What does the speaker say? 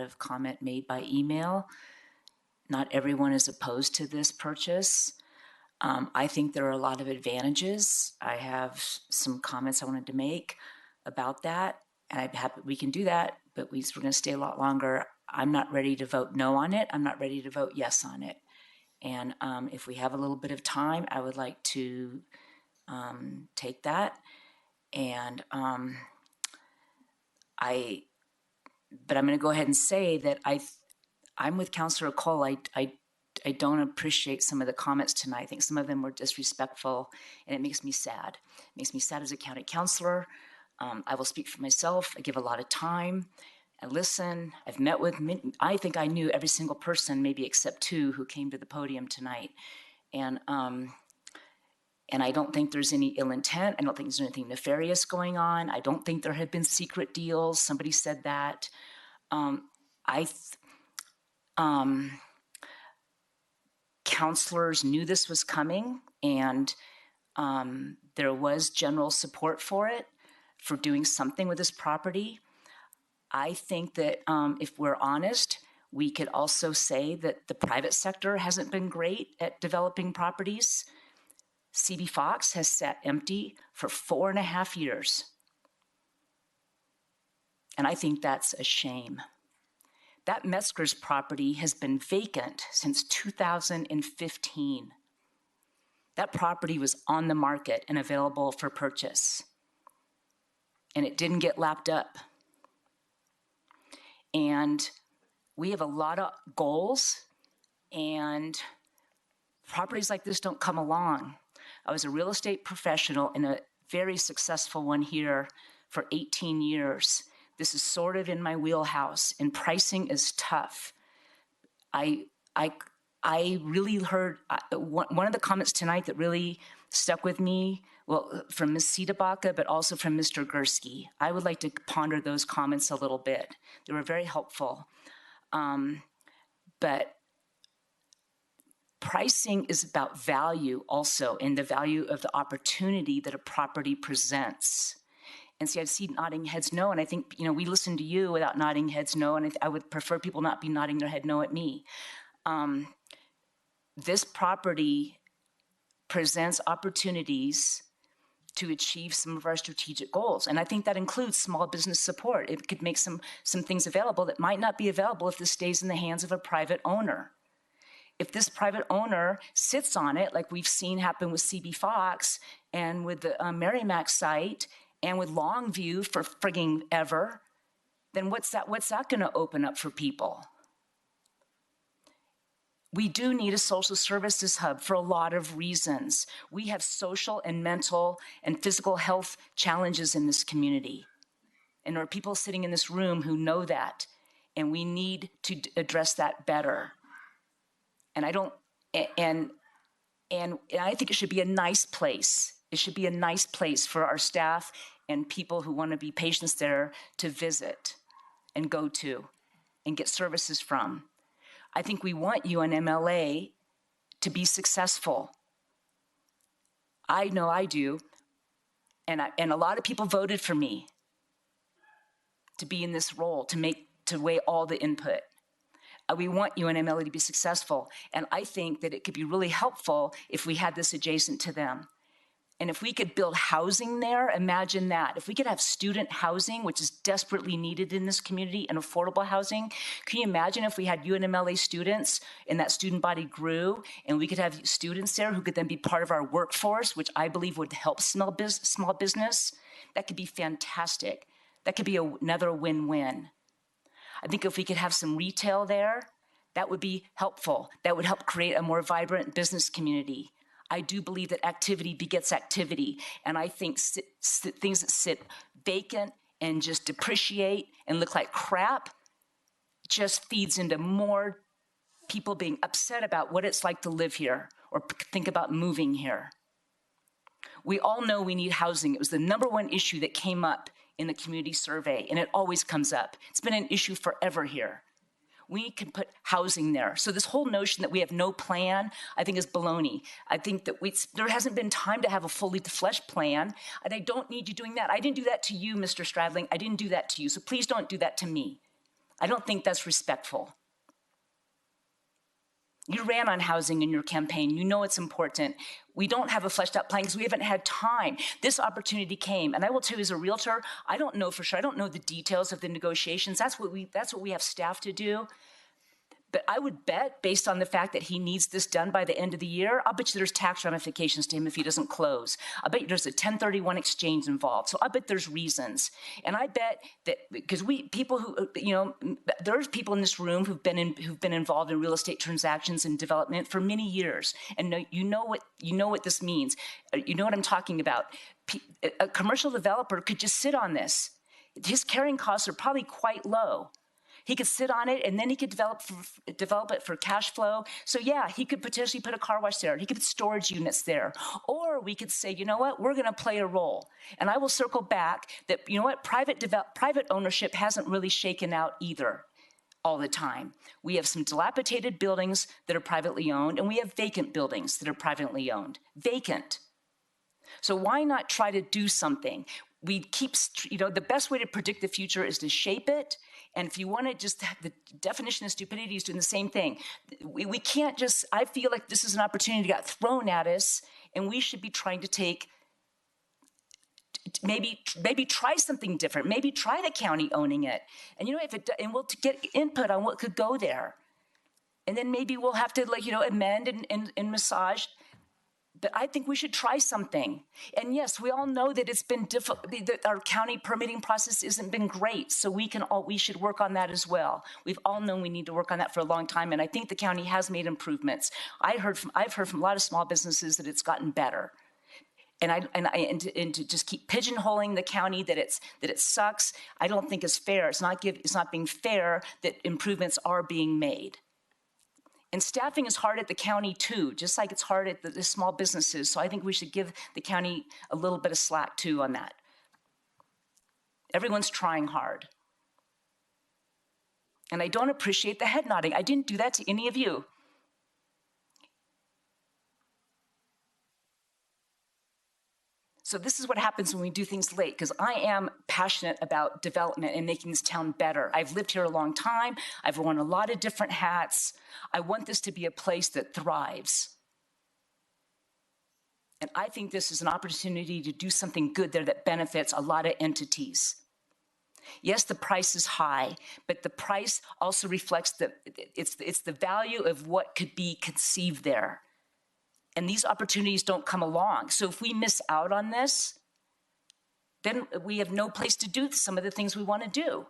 of comment made by email. Not everyone is opposed to this purchase. I think there are a lot of advantages. I have some comments I wanted to make about that, and I'm happy we can do that, but we're going to stay a lot longer. I'm not ready to vote no on it. I'm not ready to vote yes on it. And if we have a little bit of time, I would like to take that. And but I'm going to go ahead and say that I'm with Councilor Cole. I don't appreciate some of the comments tonight. I think some of them were disrespectful, and it makes me sad. It makes me sad as a county councilor. I will speak for myself. I give a lot of time. I listen. I've met with, I think I knew every single person, maybe except two, who came to the podium tonight. And I don't think there's any ill intent. I don't think there's anything nefarious going on. I don't think there have been secret deals. Somebody said that. Councilors knew this was coming, and there was general support for it, for doing something with this property. I think that if we're honest, we could also say that the private sector hasn't been great at developing properties. CB Fox has sat empty for 4.5 years. And I think that's a shame. That Metzger's property has been vacant since 2015. That property was on the market and available for purchase, and it didn't get lapped up. And we have a lot of goals, and properties like this don't come along. I was a real estate professional and a very successful one here for 18 years. This is sort of in my wheelhouse, and pricing is tough. I really heard one of the comments tonight that really stuck with me, well, from Ms. Siedebacher, but also from Mr. Gursky. I would like to ponder those comments a little bit. They were very helpful. But pricing is about value also, and the value of the opportunity that a property presents. And see, I've seen nodding heads no, and I think, we listen to you without nodding heads no, and I would prefer people not be nodding their head no at me. This property presents opportunities to achieve some of our strategic goals. And I think that includes small business support. It could make some things available that might not be available if this stays in the hands of a private owner. If this private owner sits on it, like we've seen happen with CB Fox and with the Merrimack site and with Longview for frigging ever, then what's that going to open up for people? We do need a social services hub for a lot of reasons. We have social and mental and physical health challenges in this community. And there are people sitting in this room who know that, and we need to address that better. And I think it should be a nice place. It should be a nice place for our staff and people who want to be patients there to visit and go to and get services from. I think we want UNMLA to be successful. I know I do, and a lot of people voted for me to be in this role, to weigh all the input. We want UNMLA to be successful, and I think that it could be really helpful if we had this adjacent to them. And if we could build housing there, imagine that. If we could have student housing, which is desperately needed in this community, and affordable housing, can you imagine if we had UNMLA students and that student body grew, and we could have students there who could then be part of our workforce, which I believe would help small business? That could be fantastic. That could be another win-win. I think if we could have some retail there, that would be helpful. That would help create a more vibrant business community. I do believe that activity begets activity, and I think things that sit vacant and just depreciate and look like crap just feeds into more people being upset about what it's like to live here or think about moving here. We all know we need housing. It was the #1 issue that came up in the community survey, and it always comes up. It's been an issue forever here. We can put housing there. So this whole notion that we have no plan, I think is baloney. I think that there hasn't been time to have a fully fleshed plan, and I don't need you doing that. I didn't do that to you, Mr. Stradling. I didn't do that to you, so please don't do that to me. I don't think that's respectful. You ran on housing in your campaign. You know it's important. We don't have a fleshed out plan because we haven't had time. This opportunity came, and I will tell you as a realtor, I don't know for sure. I don't know the details of the negotiations. That's what we have staff to do. But I would bet, based on the fact that he needs this done by the end of the year, I'll bet you there's tax ramifications to him if he doesn't close. I bet you there's a 1031 exchange involved. So I bet there's reasons. And I bet that because there's people in this room who've been involved in real estate transactions and development for many years, and you know what this means. You know what I'm talking about. A commercial developer could just sit on this. His carrying costs are probably quite low. He could sit on it, and then he could develop it for cash flow. So yeah, he could potentially put a car wash there. He could put storage units there. Or we could say, you know what, we're going to play a role. And I will circle back that, you know what, private ownership hasn't really shaken out either all the time. We have some dilapidated buildings that are privately owned, and we have vacant buildings that are privately owned. Vacant. So why not try to do something? We keep, the best way to predict the future is to shape it. And if you want to just, the definition of stupidity is doing the same thing. We can't just, I feel like this is an opportunity that got thrown at us, and we should be trying to take, maybe try something different. Maybe try the county owning it. And and we'll get input on what could go there. And then maybe we'll have to amend and massage. But I think we should try something. And yes, we all know that it's been difficult, that our county permitting process hasn't been great. So we should work on that as well. We've all known we need to work on that for a long time. And I think the county has made improvements. I've heard from a lot of small businesses that it's gotten better. And to just keep pigeonholing the county that it sucks, I don't think is fair. It's not being fair that improvements are being made. And staffing is hard at the county too, just like it's hard at the small businesses. So I think we should give the county a little bit of slack too on that. Everyone's trying hard. And I don't appreciate the head nodding. I didn't do that to any of you. So this is what happens when we do things late, because I am passionate about development and making this town better. I've lived here a long time. I've worn a lot of different hats. I want this to be a place that thrives. And I think this is an opportunity to do something good there that benefits a lot of entities. Yes, the price is high, but the price also reflects it's the value of what could be conceived there. And these opportunities don't come along. So if we miss out on this, then we have no place to do some of the things we want to do.